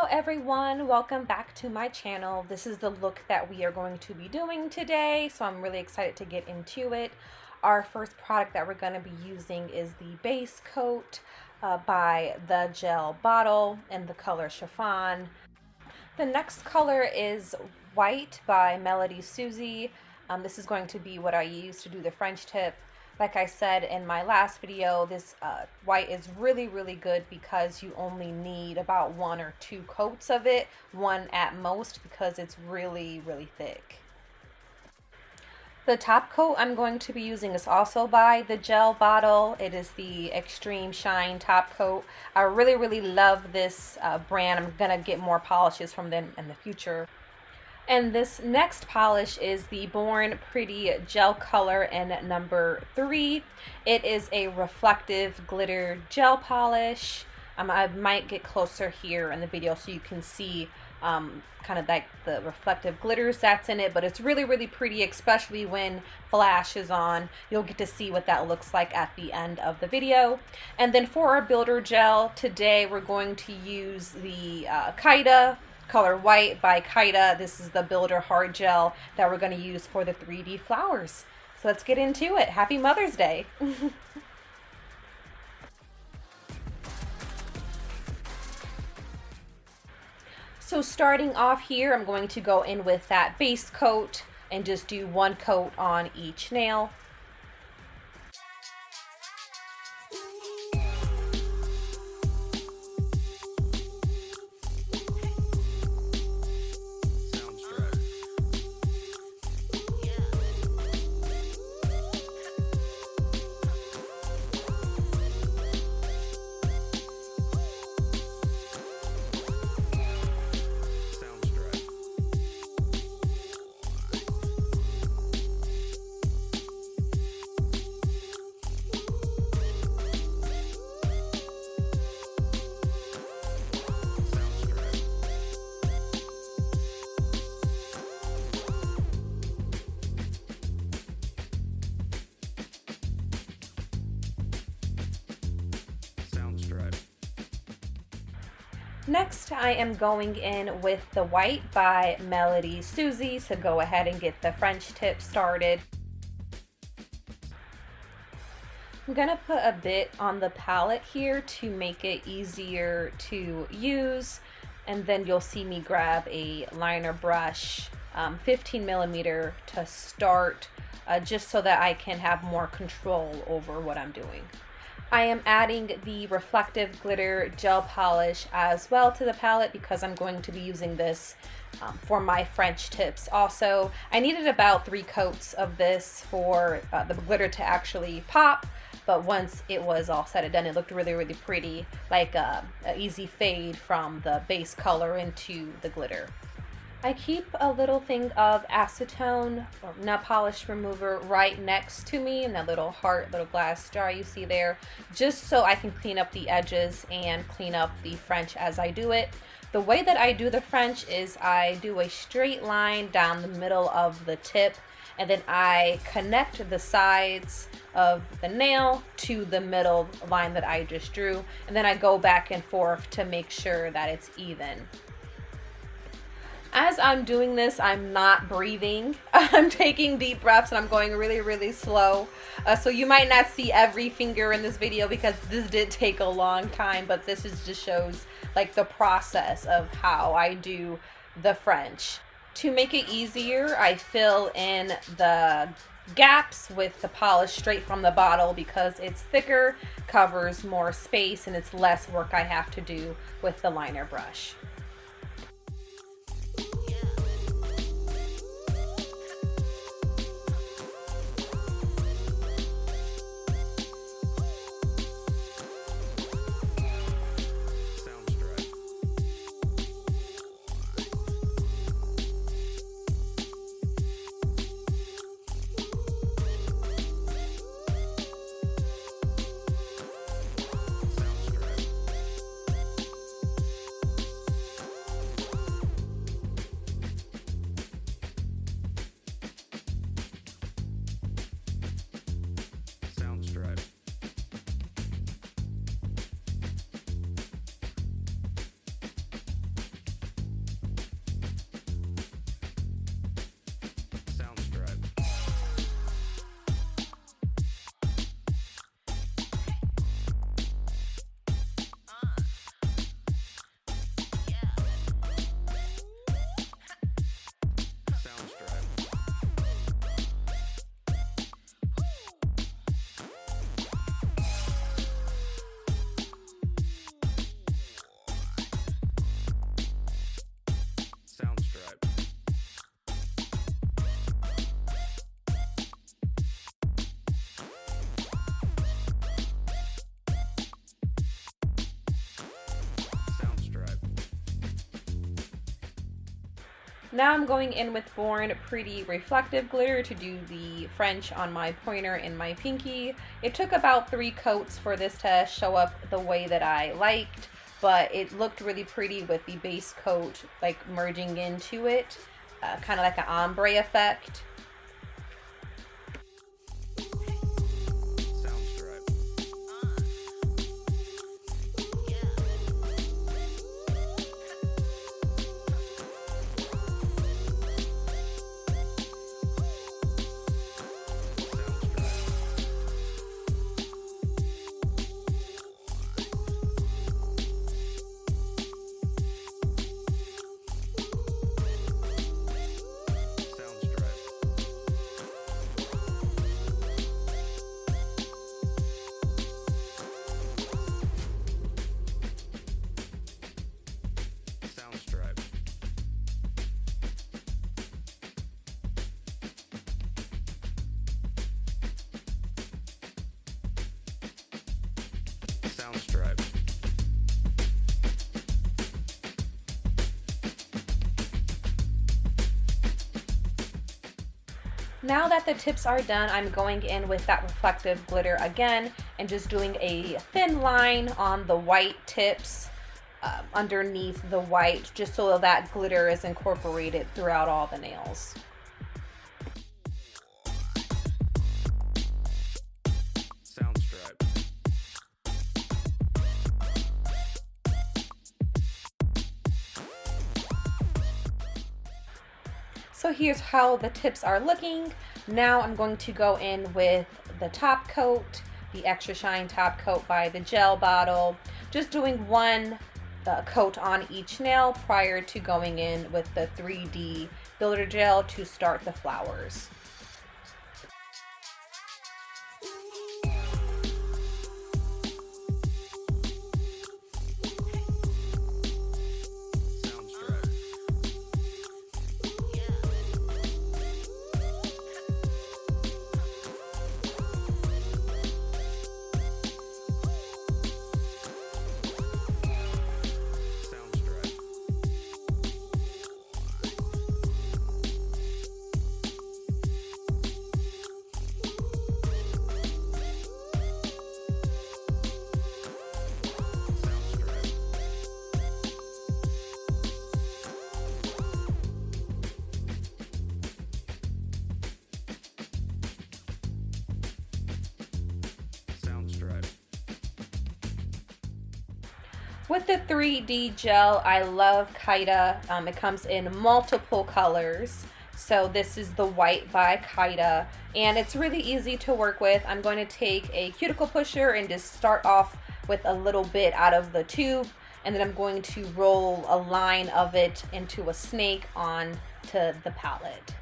Everyone, welcome back to my channel. This is the look that we are going to be doing today, so I'm really excited to get into it. Our first product that we're going to be using is the base coat by the gel bottle in the color chiffon. The next color is white by Melody Susie. This is going to be what I use to do the French tip. Like I said in my last video, this white is really good because you only need about 1 or 2 coats of it, 1 at most, because it's really thick. The top coat I'm going to be using is also by the gel bottle. It is the Extreme Shine top coat. I really love this brand. I'm gonna get more polishes from them in the future. And this next polish is the Born Pretty gel color in number 3. It is a reflective glitter gel polish. I might get closer here in the video so you can see kind of like the reflective glitters that's in it, but it's really pretty, especially when flash is on. You'll get to see what that looks like at the end of the video. And then for our builder gel today, we're going to use the Kaida color white by Kaida. This is the builder hard gel that we're going to use for the 3D flowers. So let's get into it. Happy Mother's Day. So starting off here, I'm going to go in with that base coat and just do 1 coat on each nail. Next, I am going in with the white by Melody Susie to go ahead and get the French tip started. I'm going to put a bit on the palette here to make it easier to use, and then you'll see me grab a liner brush, 15 millimeter to start, just so that I can have more control over what I'm doing. I am adding the reflective glitter gel polish as well to the palette because I'm going to be using this for my French tips also. I needed about 3 coats of this for the glitter to actually pop, but once it was all said and done, it looked really pretty, like an easy fade from the base color into the glitter. I keep a little thing of acetone or nail polish remover right next to me in that little heart, little glass jar you see there, just so I can clean up the edges and clean up the French as I do it. The way that I do the French is I do a straight line down the middle of the tip, and then I connect the sides of the nail to the middle line that I just drew, and then I go back and forth to make sure that it's even. As I'm doing this, I'm not breathing. I'm taking deep breaths and I'm going really slow. So you might not see every finger in this video because this did take a long time, but this just shows like the process of how I do the French. To make it easier, I fill in the gaps with the polish straight from the bottle because it's thicker, covers more space, and it's less work I have to do with the liner brush. Now I'm going in with Born Pretty Reflective Glitter to do the French on my pointer and my pinky. It took about 3 coats for this to show up the way that I liked, but it looked really pretty with the base coat like merging into it, kind of like an ombre effect. Soundstripe. Now that the tips are done, I'm going in with that reflective glitter again and just doing a thin line on the white tips underneath the white, just so that glitter is incorporated throughout all the nails. Soundstripe. So here's how the tips are looking. Now I'm going to go in with the top coat, the Extra Shine top coat by the gel bottle. Just doing one coat on each nail prior to going in with the 3D builder gel to start the flowers. With the 3D gel, I love Kaida. It comes in multiple colors. So this is the white by Kaida, and it's really easy to work with. I'm going to take a cuticle pusher and just start off with a little bit out of the tube, and then I'm going to roll a line of it into a snake onto the palette.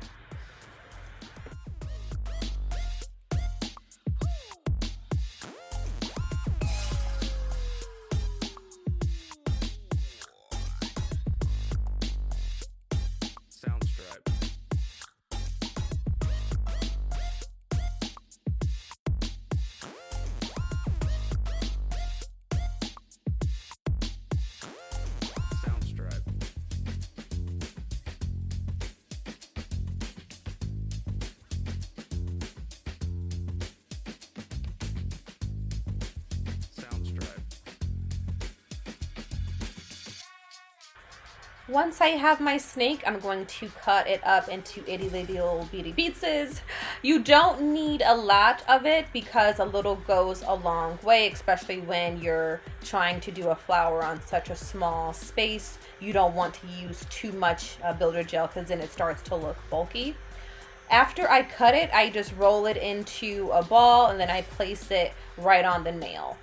Once I have my snake, I'm going to cut it up into itty little bitty pieces. You don't need a lot of it because a little goes a long way, especially when you're trying to do a flower on such a small space. You don't want to use too much builder gel because then it starts to look bulky. After I cut it, I just roll it into a ball and then I place it right on the nail.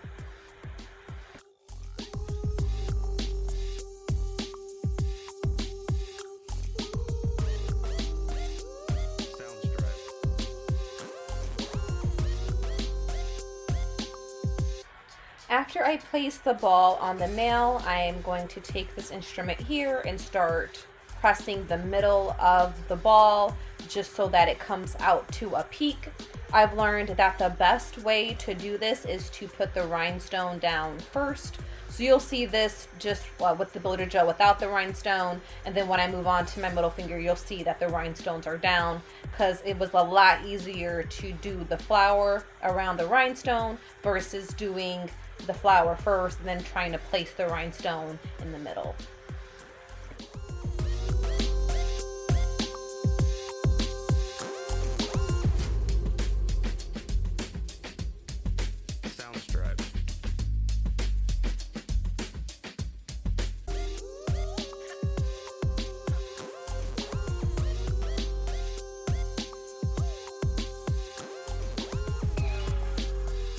After I place the ball on the nail, I am going to take this instrument here and start pressing the middle of the ball just so that it comes out to a peak. I've learned that the best way to do this is to put the rhinestone down first So you'll see this just with the builder gel without the rhinestone, and then when I move on to my middle finger, you'll see that the rhinestones are down, because it was a lot easier to do the flower around the rhinestone versus doing the flower first and then trying to place the rhinestone in the middle. Soundstripe.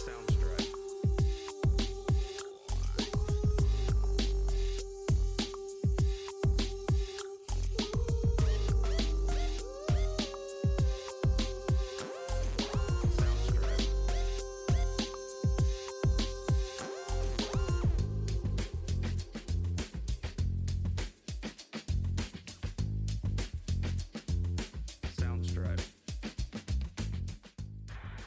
Soundstripe. Soundstripe. Soundstripe.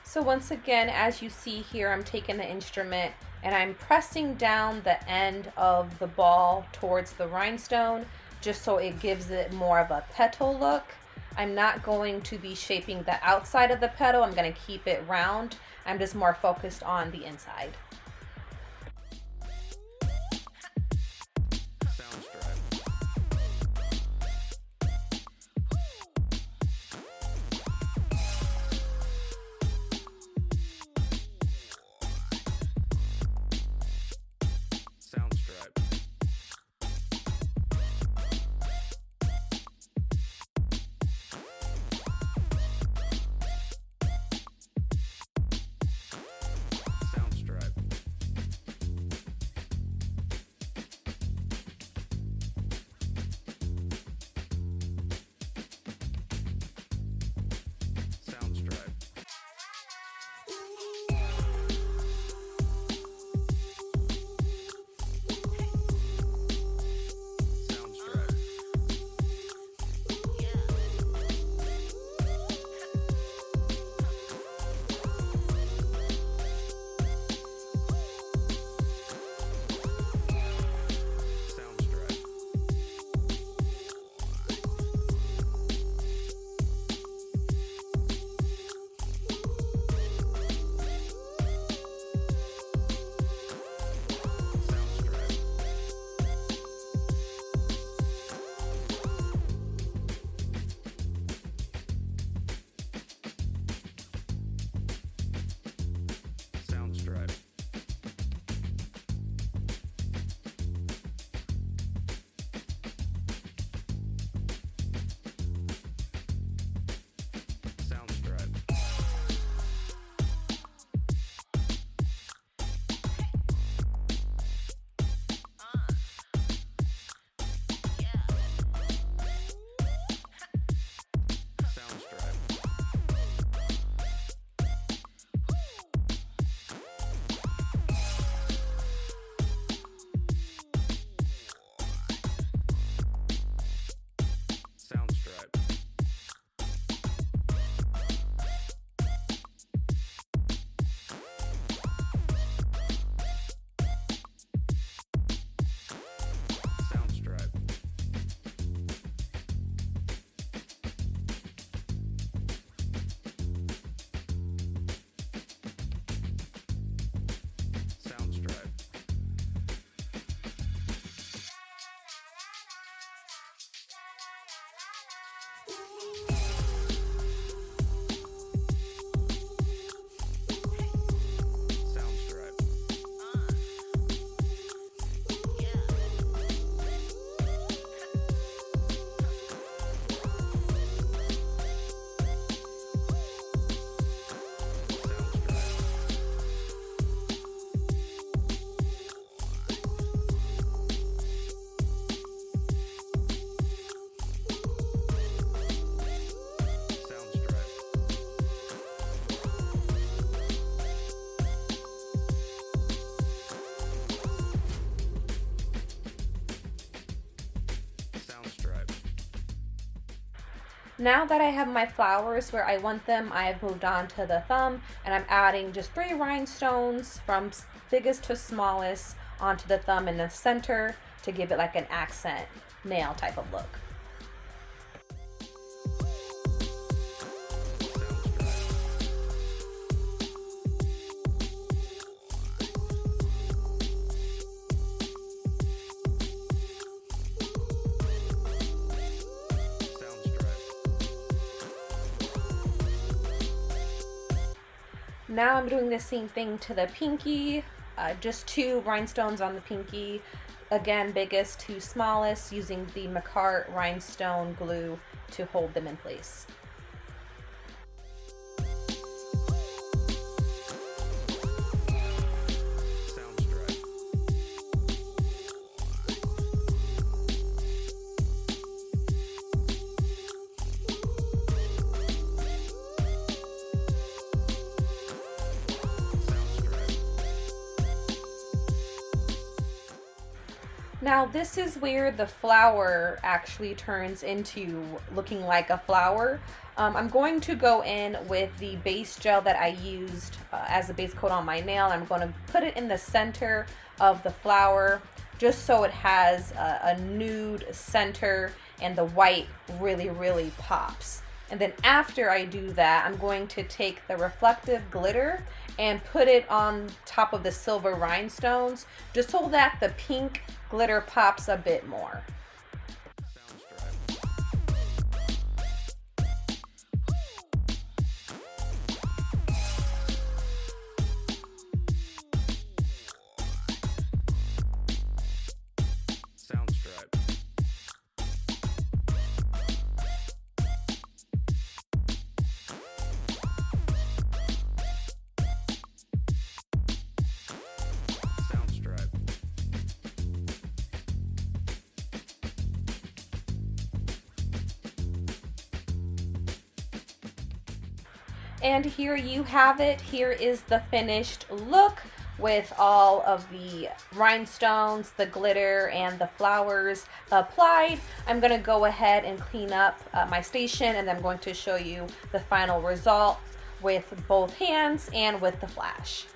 So once again, as you see here, I'm taking the instrument and I'm pressing down the end of the ball towards the rhinestone just so it gives it more of a petal look. I'm not going to be shaping the outside of the petal. I'm going to keep it round. I'm just more focused on the inside. Soundstripe. Soundstripe. Soundstripe. Soundstripe. Soundstripe. Soundstripe. Soundstripe. Soundstripe. Soundstripe. Soundstripe. Soundstripe. Soundstripe. Soundstripe. Soundstripe. Soundstripe. Soundstripe. Soundstripe. Now that I have my flowers where I want them, I have moved on to the thumb and I'm adding just 3 rhinestones from biggest to smallest onto the thumb in the center to give it like an accent nail type of look. Now I'm doing the same thing to the pinky, just 2 rhinestones on the pinky. Again, biggest to smallest, using the Macart rhinestone glue to hold them in place. Now this is where the flower actually turns into looking like a flower. I'm going to go in with the base gel that I used as a base coat on my nail. I'm going to put it in the center of the flower just so it has a nude center and the white really pops. And then after I do that, I'm going to take the reflective glitter and put it on top of the silver rhinestones just so that the pink glitter pops a bit more. And here you have it. Here is the finished look with all of the rhinestones, the glitter, and the flowers applied. I'm going to go ahead and clean up my station, and I'm going to show you the final result with both hands and with the flash.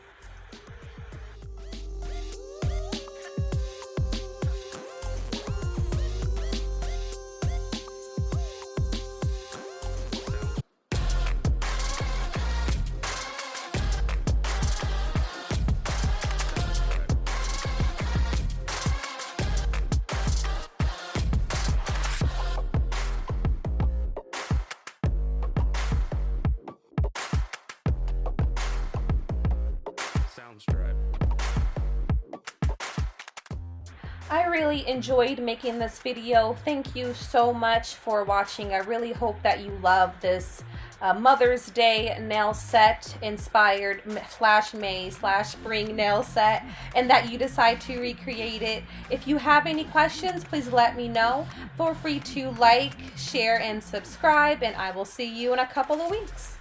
I really enjoyed making this video. Thank you so much for watching. I really hope that you love this Mother's Day nail set inspired /May/spring nail set, and that you decide to recreate it. If you have any questions, please let me know. Feel free to like, share, and subscribe, and I will see you in a couple of weeks.